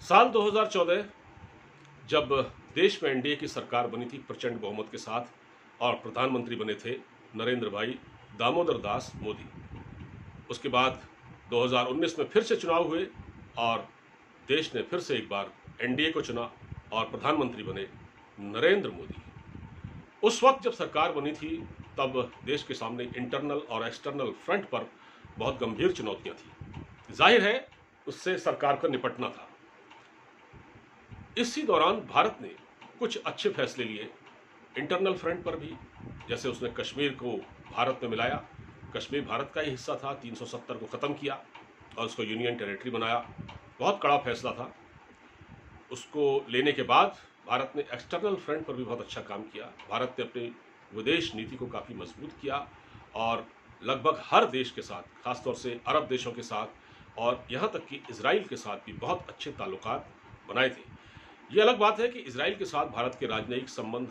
साल 2014 जब देश में एनडीए की सरकार बनी थी प्रचंड बहुमत के साथ और प्रधानमंत्री बने थे नरेंद्र भाई दामोदर दास मोदी। उसके बाद 2019 में फिर से चुनाव हुए और देश ने फिर से एक बार एनडीए को चुना और प्रधानमंत्री बने नरेंद्र मोदी। उस वक्त जब सरकार बनी थी तब देश के सामने इंटरनल और एक्सटर्नल फ्रंट पर बहुत गंभीर चुनौतियां थी। जाहिर है उससे सरकार को निपटना था। इसी दौरान भारत ने कुछ अच्छे फैसले लिए इंटरनल फ्रंट पर भी, जैसे उसने कश्मीर को भारत में मिलाया। कश्मीर भारत का ही हिस्सा था, 370 को ख़त्म किया और उसको यूनियन टेरिटरी बनाया। बहुत कड़ा फैसला था। उसको लेने के बाद भारत ने एक्सटर्नल फ्रंट पर भी बहुत अच्छा काम किया। भारत ने अपनी विदेश नीति को काफ़ी मजबूत किया और लगभग हर देश के साथ, खासतौर से अरब देशों के साथ और यहाँ तक कि इजराइल के साथ भी बहुत अच्छे ताल्लुकात बनाए थे। ये अलग बात है कि इजराइल के साथ भारत के राजनयिक संबंध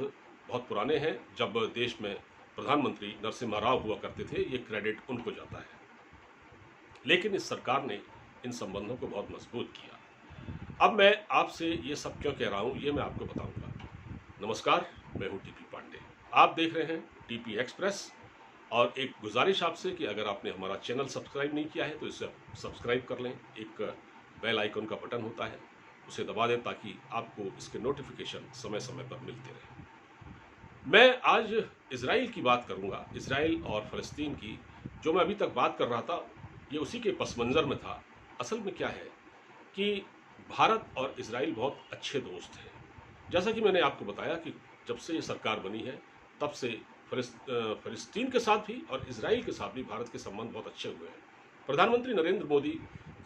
बहुत पुराने हैं। जब देश में प्रधानमंत्री नरसिम्हा राव हुआ करते थे, ये क्रेडिट उनको जाता है। लेकिन इस सरकार ने इन संबंधों को बहुत मजबूत किया। अब मैं आपसे ये सब क्यों कह रहा हूँ, ये मैं आपको बताऊंगा। नमस्कार, मैं हूँ टीपी पांडे। आप देख रहे हैं टीपी एक्सप्रेस और एक गुजारिश आपसे कि अगर आपने हमारा चैनल सब्सक्राइब नहीं किया है तो इसे सब्सक्राइब कर लें। एक बेल आइकन का बटन होता है, उसे दबा दें ताकि आपको इसके नोटिफिकेशन समय समय पर मिलते रहें। मैं आज इजराइल की बात करूंगा, इजराइल और फ़लस्तीन की। जो मैं अभी तक बात कर रहा था ये उसी के पस मंज़र में था। असल में क्या है कि भारत और इजराइल बहुत अच्छे दोस्त हैं। जैसा कि मैंने आपको बताया कि जब से ये सरकार बनी है तब से फ़लस्तीन के साथ भी और इजराइल के साथ भी भारत के संबंध बहुत अच्छे हुए हैं। प्रधानमंत्री नरेंद्र मोदी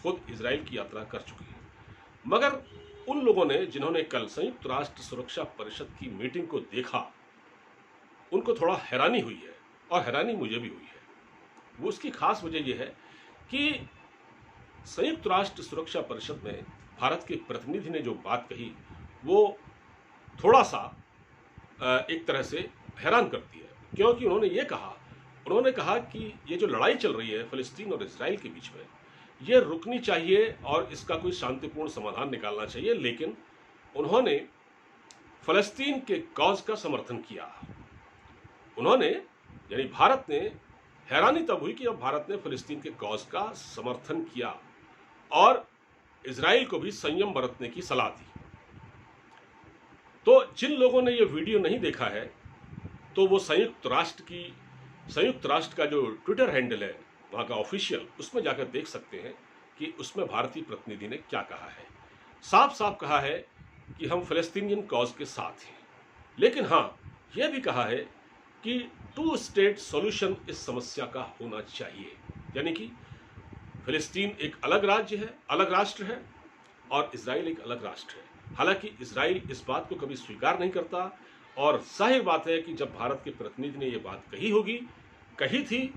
खुद इजराइल की यात्रा कर चुके हैं। मगर उन लोगों ने जिन्होंने कल संयुक्त राष्ट्र सुरक्षा परिषद की मीटिंग को देखा, उनको थोड़ा हैरानी हुई है और हैरानी मुझे भी हुई है। वो उसकी खास वजह यह है कि संयुक्त राष्ट्र सुरक्षा परिषद में भारत के प्रतिनिधि ने जो बात कही वो थोड़ा सा एक तरह से हैरान करती है। क्योंकि उन्होंने कहा कि ये जो लड़ाई चल रही है फ़लस्तीन और इजराइल के बीच में, ये रुकनी चाहिए और इसका कोई शांतिपूर्ण समाधान निकालना चाहिए। लेकिन उन्होंने फ़लस्तीन के कॉज का समर्थन किया। उन्होंने, यानी भारत ने, हैरानी तब हुई कि अब भारत ने फ़लस्तीन के कॉज का समर्थन किया और इजराइल को भी संयम बरतने की सलाह दी। तो जिन लोगों ने ये वीडियो नहीं देखा है तो वो संयुक्त राष्ट्र का जो ट्विटर हैंडल है वहाँ का ऑफिशियल, उसमें जाकर देख सकते हैं कि उसमें भारतीय प्रतिनिधि ने क्या कहा है। साफ साफ कहा है कि हम फ़लस्तीनियन कॉज के साथ हैं, लेकिन हाँ, यह भी कहा है कि 2 स्टेट सॉल्यूशन इस समस्या का होना चाहिए। यानी कि फ़लस्तीन एक अलग राज्य है, अलग राष्ट्र है और इजराइल एक अलग राष्ट्र है। हालांकि इजराइल इस बात को कभी स्वीकार नहीं करता और जाहिर बात है कि जब भारत के प्रतिनिधि ने ये बात कही थी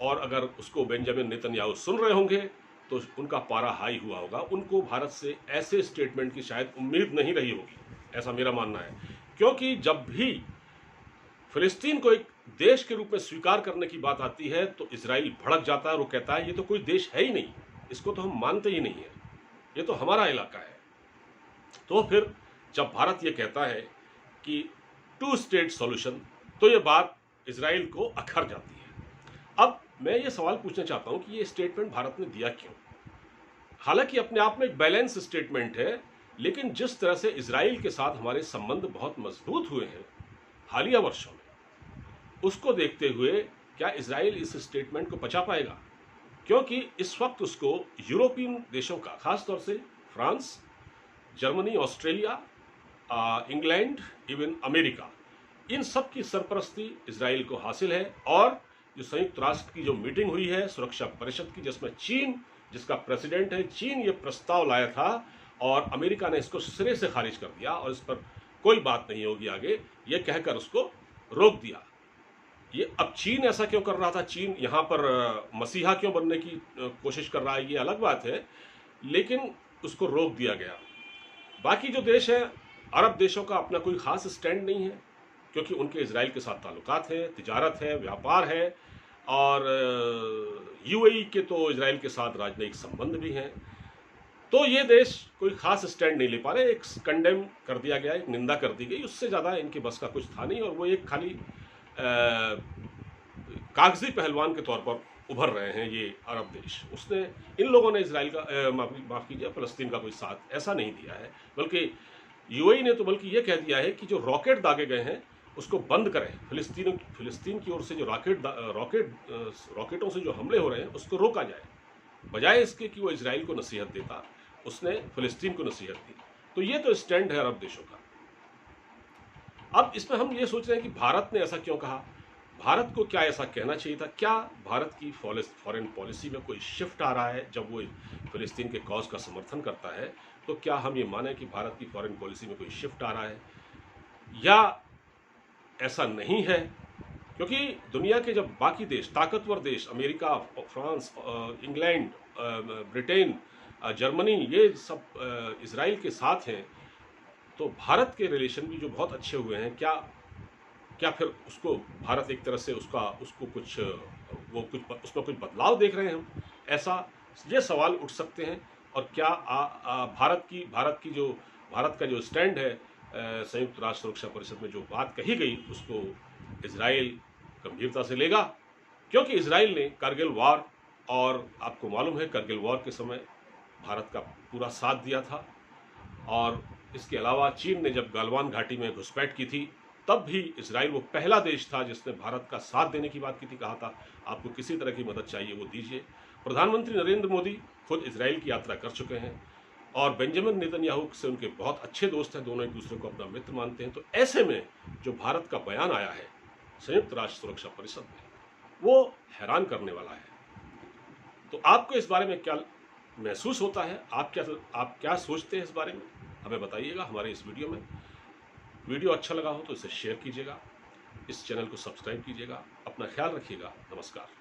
और अगर उसको बेंजामिन नेतन्याहू सुन रहे होंगे तो उनका पारा हाई हुआ होगा। उनको भारत से ऐसे स्टेटमेंट की शायद उम्मीद नहीं रही होगी, ऐसा मेरा मानना है। क्योंकि जब भी फ़लस्तीन को एक देश के रूप में स्वीकार करने की बात आती है तो इजराइल भड़क जाता है और वो कहता है ये तो कोई देश है ही नहीं, इसको तो हम मानते ही नहीं है, ये तो हमारा इलाका है। तो फिर जब भारत ये कहता है कि 2 स्टेट सॉल्यूशन, तो ये बात इजराइल को अखर जाती है। अब मैं ये सवाल पूछना चाहता हूं कि ये स्टेटमेंट भारत ने दिया क्यों? हालांकि अपने आप में एक बैलेंस स्टेटमेंट है, लेकिन जिस तरह से इजराइल के साथ हमारे संबंध बहुत मजबूत हुए हैं हालिया वर्षों में, उसको देखते हुए क्या इजराइल इस स्टेटमेंट को पचा पाएगा? क्योंकि इस वक्त उसको यूरोपियन देशों का, खासतौर से France, Germany, Australia, England, even America, इन सब की सरपरस्ती इजराइल को हासिल है। और जो संयुक्त राष्ट्र की जो मीटिंग हुई है सुरक्षा परिषद की, जिसमें चीन, जिसका प्रेसिडेंट है, चीन ये प्रस्ताव लाया था और अमेरिका ने इसको सिरे से खारिज कर दिया और इस पर कोई बात नहीं होगी आगे, ये कहकर उसको रोक दिया। ये अब चीन ऐसा क्यों कर रहा था, चीन यहाँ पर मसीहा क्यों बनने की कोशिश कर रहा है, ये अलग बात है, लेकिन उसको रोक दिया गया। बाकी जो देश हैं, अरब देशों का अपना कोई खास स्टैंड नहीं है क्योंकि उनके इजराइल के साथ ताल्लुकात हैं, तिजारत है, व्यापार है और यूएई के तो इजराइल के साथ राजनयिक संबंध भी हैं। तो ये देश कोई खास स्टैंड नहीं ले पा रहे, एक कंडेम कर दिया गया, एक निंदा कर दी गई, उससे ज़्यादा इनके बस का कुछ था नहीं, और वो एक खाली कागजी पहलवान के तौर पर उभर रहे हैं ये अरब देश। उसने इन लोगों ने इसराइल का माफ़ कीजिए फ़लस्तीन का कोई साथ ऐसा नहीं दिया है, बल्कि यूएई ने तो बल्कि ये कह दिया है कि जो रॉकेट दागे गए हैं उसको बंद करें, फिलिस्तीन की ओर से जो रॉकेटों से जो हमले हो रहे हैं उसको रोका जाए, बजाय इसके कि वो इसराइल को नसीहत देता, उसने फिलिस्तीन को नसीहत दी। तो ये तो स्टैंड है अरब देशों का। अब इसमें हम ये सोच रहे हैं कि भारत ने ऐसा क्यों कहा, भारत को क्या ऐसा कहना चाहिए था, क्या भारत की फॉरेन पॉलिसी में कोई शिफ्ट आ रहा है जब वो फिलिस्तीन के कॉज का समर्थन करता है, तो क्या हम ये माने कि भारत की फॉरेन पॉलिसी में कोई शिफ्ट आ रहा है, या ऐसा नहीं है? क्योंकि दुनिया के जब बाकी देश, ताकतवर देश, America, France, England, Britain, Germany, ये सब इसराइल के साथ हैं, तो भारत के रिलेशन भी जो बहुत अच्छे हुए हैं, क्या फिर उसको भारत एक तरह से उसको कुछ उसमें कुछ बदलाव देख रहे हैं हम? ऐसा ये सवाल उठ सकते हैं। और क्या भारत का जो स्टैंड है संयुक्त राष्ट्र सुरक्षा परिषद में जो बात कही गई, उसको इजराइल गंभीरता से लेगा? क्योंकि इजराइल ने कारगिल वॉर, और आपको मालूम है कारगिल वॉर के समय भारत का पूरा साथ दिया था, और इसके अलावा चीन ने जब गलवान घाटी में घुसपैठ की थी, तब भी इजराइल वो पहला देश था जिसने भारत का साथ देने की बात की थी, कहा था आपको किसी तरह की मदद चाहिए वो दीजिए। प्रधानमंत्री नरेंद्र मोदी खुद इजराइल की यात्रा कर चुके हैं, और बेंजामिन नेतन्याहू से उनके बहुत अच्छे दोस्त हैं, दोनों एक दूसरे को अपना मित्र मानते हैं। तो ऐसे में जो भारत का बयान आया है संयुक्त राष्ट्र सुरक्षा परिषद में, वो हैरान करने वाला है। तो आपको इस बारे में क्या महसूस होता है, आप क्या सोचते हैं इस बारे में, हमें बताइएगा हमारे इस वीडियो में। वीडियो अच्छा लगा हो तो इसे शेयर कीजिएगा, इस चैनल को सब्सक्राइब कीजिएगा। अपना ख्याल रखिएगा। नमस्कार।